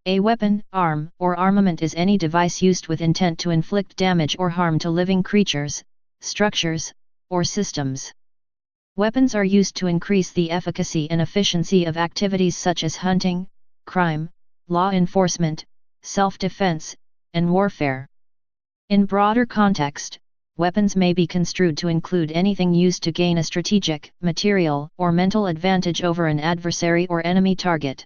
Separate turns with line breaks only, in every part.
A weapon, arm, or armament is any device used with intent to inflict damage or harm to living creatures, structures, or systems. Weapons are used to increase the efficacy and efficiency of activities such as hunting, crime, law enforcement, self-defense, and warfare. In broader context, weapons may be construed to include anything used to gain a strategic, material, or mental advantage over an adversary or enemy target.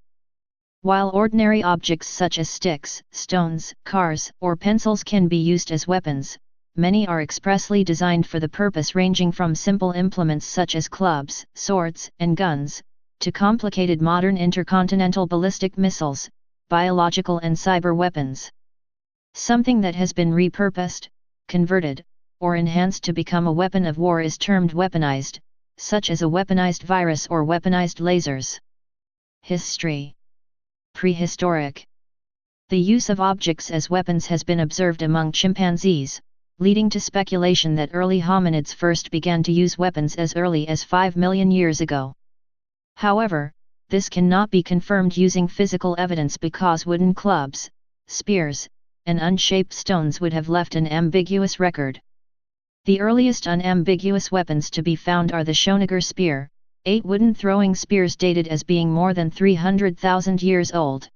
While ordinary objects such as sticks, stones, cars, or pencils can be used as weapons, many are expressly designed for the purpose, ranging from simple implements such as clubs, swords, and guns, to complicated modern intercontinental ballistic missiles, biological and cyber weapons. Something that has been repurposed, converted, or enhanced to become a weapon of war is termed weaponized, such as a weaponized virus or weaponized lasers. History. Prehistoric. The use of objects as weapons has been observed among chimpanzees, leading to speculation that early hominids first began to use weapons as early as 5 million years ago. However, this cannot be confirmed using physical evidence because wooden clubs, spears, and unshaped stones would have left an ambiguous record. The earliest unambiguous weapons to be found are the Shonagar spear, 8 wooden throwing spears dated as being more than 300,000 years old.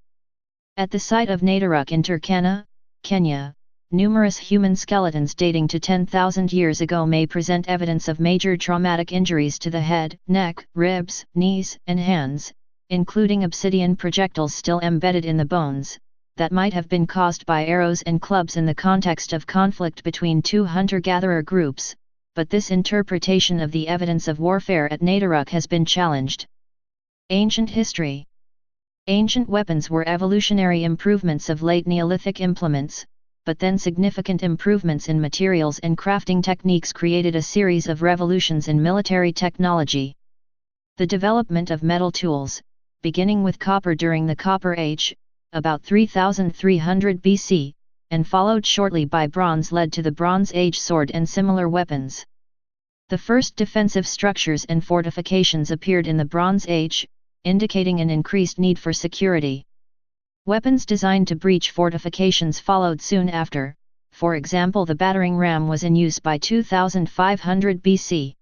At the site of Nataruk in Turkana, Kenya, numerous human skeletons dating to 10,000 years ago may present evidence of major traumatic injuries to the head, neck, ribs, knees, and hands, including obsidian projectiles still embedded in the bones, that might have been caused by arrows and clubs in the context of conflict between two hunter-gatherer groups, but this interpretation of the evidence of warfare at Nataruk has been challenged. Ancient history. Ancient weapons were evolutionary improvements of late Neolithic implements, but then significant improvements in materials and crafting techniques created a series of revolutions in military technology. The development of metal tools, beginning with copper during the Copper Age, about 3300 BC, and followed shortly by bronze, led to the Bronze Age sword and similar weapons. The first defensive structures and fortifications appeared in the Bronze Age, indicating an increased need for security. Weapons designed to breach fortifications followed soon after. For example, the battering ram was in use by 2500 BC.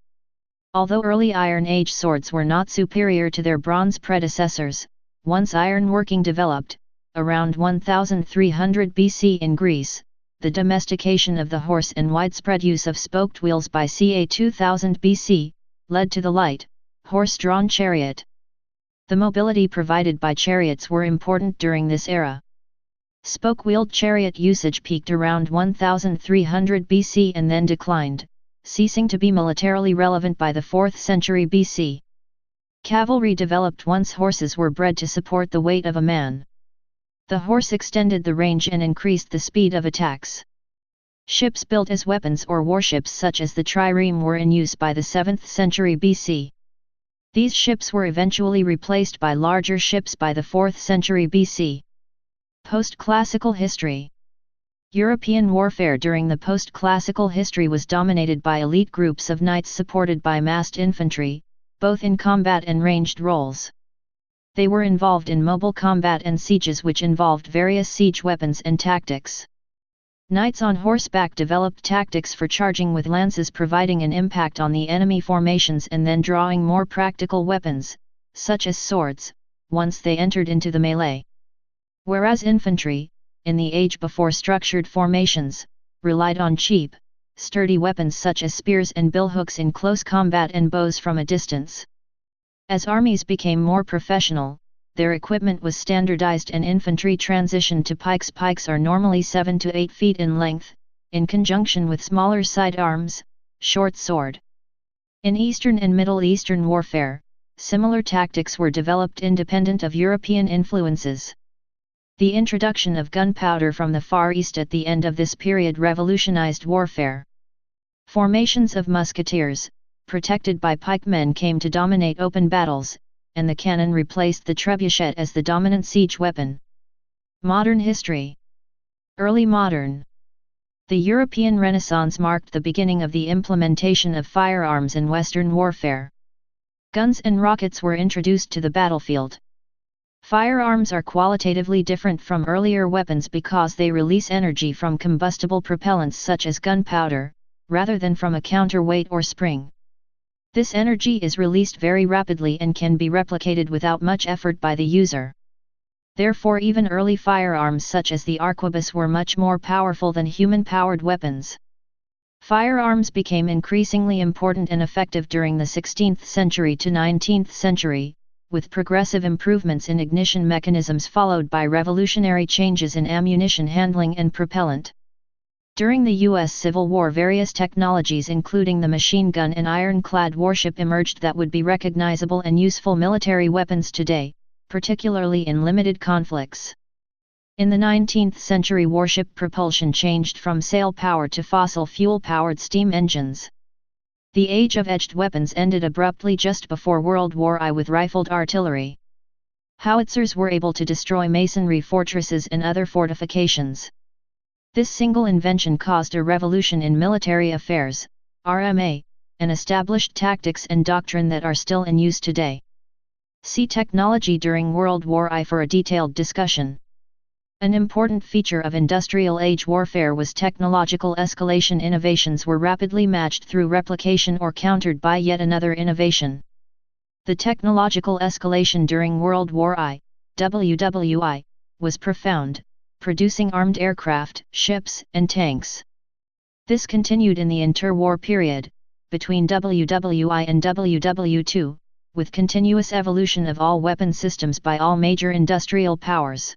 Although early Iron Age swords were not superior to their bronze predecessors, once ironworking developed, around 1300 BC in Greece, the domestication of the horse and widespread use of spoked wheels by ca 2000 BC, led to the light, horse-drawn chariot. The mobility provided by chariots were important during this era. Spoke-wheeled chariot usage peaked around 1300 BC and then declined, ceasing to be militarily relevant by the 4th century BC. Cavalry developed once horses were bred to support the weight of a man. The horse extended the range and increased the speed of attacks. Ships built as weapons or warships such as the trireme were in use by the 7th century BC. These ships were eventually replaced by larger ships by the 4th century BC. Post-classical history. European warfare during the post-classical history was dominated by elite groups of knights supported by massed infantry, both in combat and ranged roles. They were involved in mobile combat and sieges which involved various siege weapons and tactics. Knights on horseback developed tactics for charging with lances, providing an impact on the enemy formations, and then drawing more practical weapons, such as swords, once they entered into the melee. Whereas infantry, in the age before structured formations, relied on cheap, sturdy weapons such as spears and billhooks in close combat and bows from a distance. As armies became more professional, their equipment was standardized and infantry transitioned to pikes. Pikes are normally 7 to 8 feet in length, in conjunction with smaller sidearms, short sword. In Eastern and Middle Eastern warfare, similar tactics were developed independent of European influences. The introduction of gunpowder from the Far East at the end of this period revolutionized warfare. Formations of musketeers, protected by pikemen, came to dominate open battles, and the cannon replaced the trebuchet as the dominant siege weapon. Modern history. Early modern. The European Renaissance marked the beginning of the implementation of firearms in Western warfare. Guns and rockets were introduced to the battlefield. Firearms are qualitatively different from earlier weapons because they release energy from combustible propellants such as gunpowder, rather than from a counterweight or spring. This energy is released very rapidly and can be replicated without much effort by the user. Therefore, even early firearms such as the arquebus were much more powerful than human-powered weapons. Firearms became increasingly important and effective during the 16th century to 19th century, with progressive improvements in ignition mechanisms followed by revolutionary changes in ammunition handling and propellant. During the U.S. Civil War, various technologies including the machine gun and ironclad warship emerged that would be recognizable and useful military weapons today, particularly in limited conflicts. In the 19th century, warship propulsion changed from sail power to fossil fuel-powered steam engines. The age of edged weapons ended abruptly just before World War I with rifled artillery. Howitzers were able to destroy masonry fortresses and other fortifications. This single invention caused a revolution in military affairs, RMA, and established tactics and doctrine that are still in use today. See Technology during World War I for a detailed discussion. An important feature of industrial age warfare was technological escalation. Innovations were rapidly matched through replication or countered by yet another innovation. The technological escalation during World War I, WWI, was profound, producing armed aircraft, ships, and tanks. This continued in the interwar period, between WWI and WW2, with continuous evolution of all weapon systems by all major industrial powers.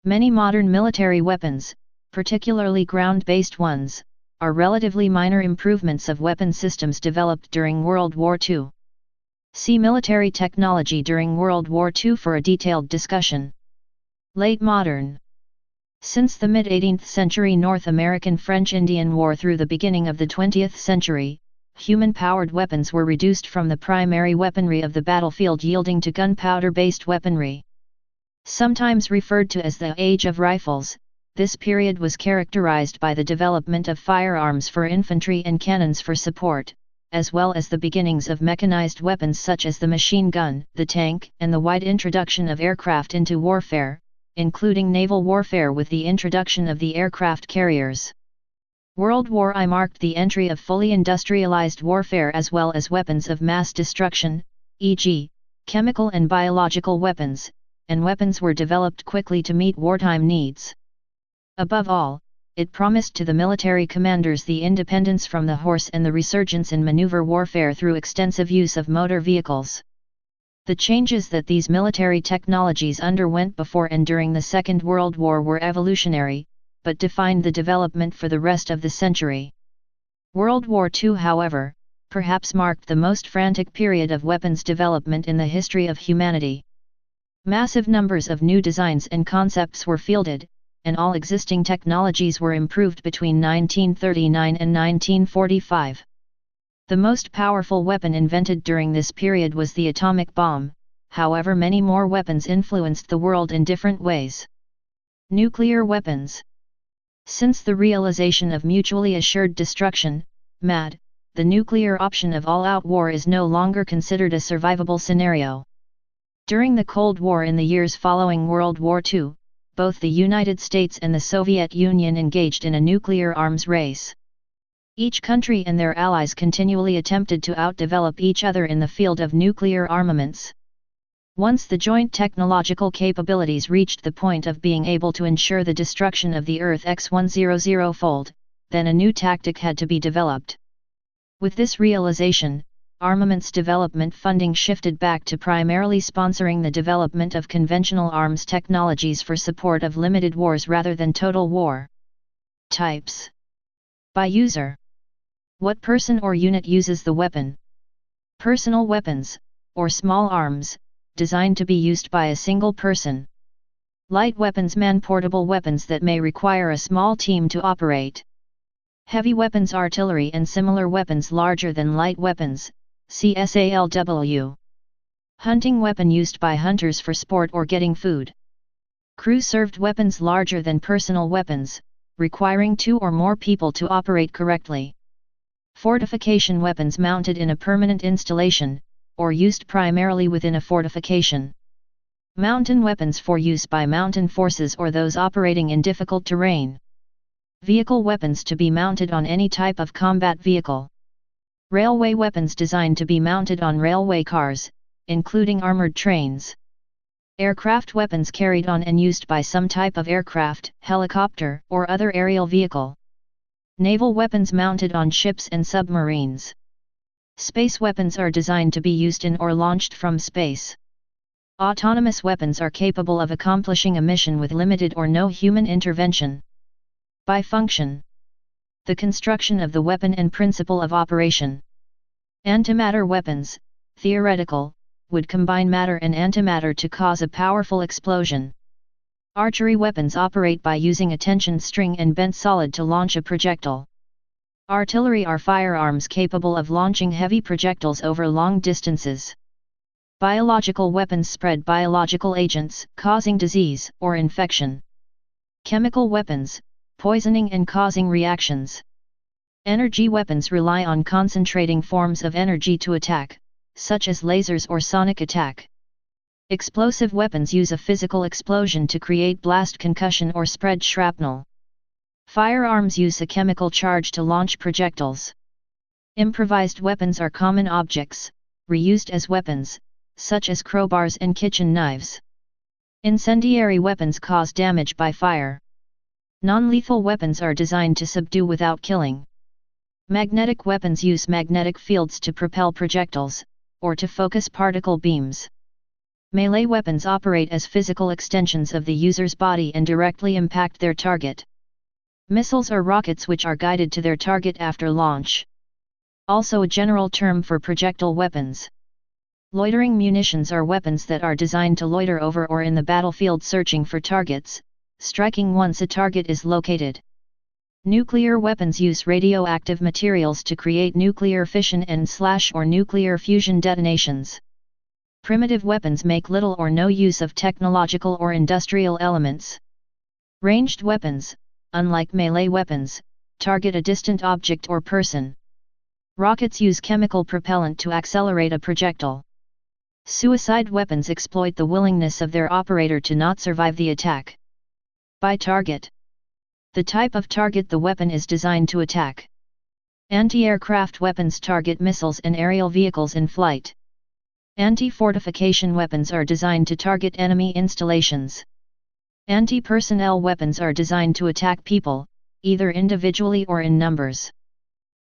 Many modern military weapons, particularly ground-based ones, are relatively minor improvements of weapon systems developed during World War II. See Military technology during World War II for a detailed discussion. Late modern. Since the mid-18th century North American French-Indian War through the beginning of the 20th century, human-powered weapons were reduced from the primary weaponry of the battlefield, yielding to gunpowder-based weaponry. Sometimes referred to as the Age of Rifles, this period was characterized by the development of firearms for infantry and cannons for support, as well as the beginnings of mechanized weapons such as the machine gun, the tank, and the wide introduction of aircraft into warfare, including naval warfare with the introduction of the aircraft carriers. World War I marked the entry of fully industrialized warfare as well as weapons of mass destruction, e.g., chemical and biological weapons, and weapons were developed quickly to meet wartime needs. Above all, it promised to the military commanders the independence from the horse and the resurgence in maneuver warfare through extensive use of motor vehicles. The changes that these military technologies underwent before and during the Second World War were evolutionary, but defined the development for the rest of the century. World War II, however, perhaps marked the most frantic period of weapons development in the history of humanity. Massive numbers of new designs and concepts were fielded, and all existing technologies were improved between 1939 and 1945. The most powerful weapon invented during this period was the atomic bomb, however many more weapons influenced the world in different ways. Nuclear weapons. Since the realization of mutually assured destruction, MAD, the nuclear option of all-out war is no longer considered a survivable scenario. During the Cold War in the years following World War II, both the United States and the Soviet Union engaged in a nuclear arms race. Each country and their allies continually attempted to outdevelop each other in the field of nuclear armaments. Once the joint technological capabilities reached the point of being able to ensure the destruction of the Earth x100-fold, then a new tactic had to be developed. With this realization, armaments development funding shifted back to primarily sponsoring the development of conventional arms technologies for support of limited wars rather than total war. Types. By user. What person or unit uses the weapon? Personal weapons, or small arms, designed to be used by a single person. Light weapons, man-portable weapons that may require a small team to operate. Heavy weapons, artillery and similar weapons larger than light weapons, CSALW. Hunting weapon used by hunters for sport or getting food. Crew-served weapons larger than personal weapons, requiring 2 or more people to operate correctly. Fortification weapons mounted in a permanent installation, or used primarily within a fortification. Mountain weapons for use by mountain forces or those operating in difficult terrain. Vehicle weapons to be mounted on any type of combat vehicle. Railway weapons designed to be mounted on railway cars, including armored trains. Aircraft weapons carried on and used by some type of aircraft, helicopter, or other aerial vehicle. Naval weapons mounted on ships and submarines. Space weapons are designed to be used in or launched from space. Autonomous weapons are capable of accomplishing a mission with limited or no human intervention. By function. The construction of the weapon and principle of operation. Antimatter weapons, theoretical, would combine matter and antimatter to cause a powerful explosion. Archery weapons operate by using a tension string and bent solid to launch a projectile. Artillery are firearms capable of launching heavy projectiles over long distances. Biological weapons spread biological agents, causing disease or infection. Chemical weapons, poisoning and causing reactions. Energy weapons rely on concentrating forms of energy to attack, such as lasers or sonic attack. Explosive weapons use a physical explosion to create blast concussion or spread shrapnel. Firearms use a chemical charge to launch projectiles. Improvised weapons are common objects, reused as weapons, such as crowbars and kitchen knives. Incendiary weapons cause damage by fire. Non-lethal weapons are designed to subdue without killing. Magnetic weapons use magnetic fields to propel projectiles, or to focus particle beams. Melee weapons operate as physical extensions of the user's body and directly impact their target. Missiles are rockets which are guided to their target after launch. Also a general term for projectile weapons. Loitering munitions are weapons that are designed to loiter over or in the battlefield searching for targets, striking once a target is located. Nuclear weapons use radioactive materials to create nuclear fission and/or nuclear fusion detonations. Primitive weapons make little or no use of technological or industrial elements. Ranged weapons, unlike melee weapons, target a distant object or person. Rockets use chemical propellant to accelerate a projectile. Suicide weapons exploit the willingness of their operator to not survive the attack. By target. The type of target the weapon is designed to attack. Anti-aircraft weapons target missiles and aerial vehicles in flight. Anti-fortification weapons are designed to target enemy installations. Anti-personnel weapons are designed to attack people, either individually or in numbers.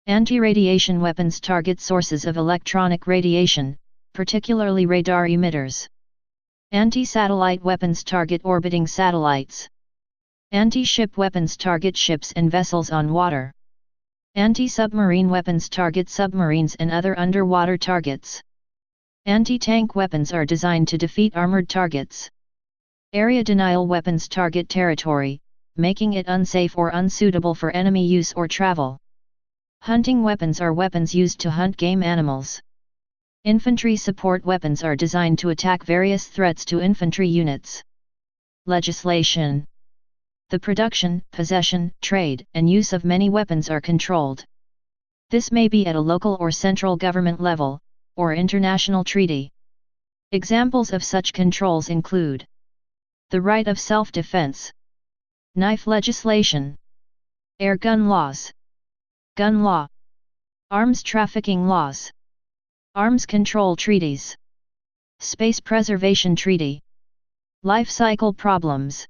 Anti-radiation weapons target sources of electronic radiation, particularly radar emitters. Anti-satellite weapons target orbiting satellites. Anti-ship weapons target ships and vessels on water. Anti-submarine weapons target submarines and other underwater targets. Anti-tank weapons are designed to defeat armored targets. Area denial weapons target territory, making it unsafe or unsuitable for enemy use or travel. Hunting weapons are weapons used to hunt game animals. Infantry support weapons are designed to attack various threats to infantry units. Legislation. The production, possession, trade, and use of many weapons are controlled. This may be at a local or central government level, or international treaty. Examples of such controls include the right of self-defense, knife legislation, air gun laws, gun law, arms trafficking laws, arms control treaties, space preservation treaty, life cycle problems.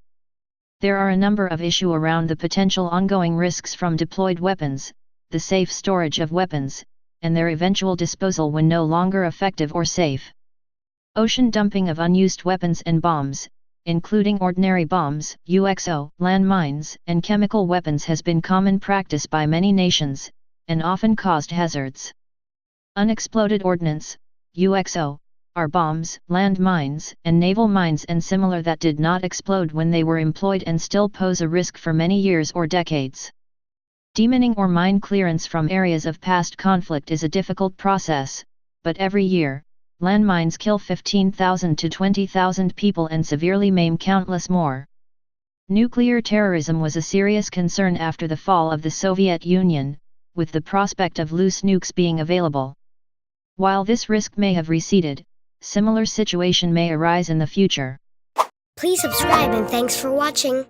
There are a number of issues around the potential ongoing risks from deployed weapons, the safe storage of weapons, and their eventual disposal when no longer effective or safe. Ocean dumping of unused weapons and bombs, including ordinary bombs, UXO, landmines, and chemical weapons has been common practice by many nations, and often caused hazards. Unexploded ordnance, UXO, are bombs, landmines, and naval mines and similar that did not explode when they were employed and still pose a risk for many years or decades. Demining or mine clearance from areas of past conflict is a difficult process, but every year, landmines kill 15,000 to 20,000 people and severely maim countless more. Nuclear terrorism was a serious concern after the fall of the Soviet Union, with the prospect of loose nukes being available. While this risk may have receded, similar situation may arise in the future.
Please subscribe and thanks for watching.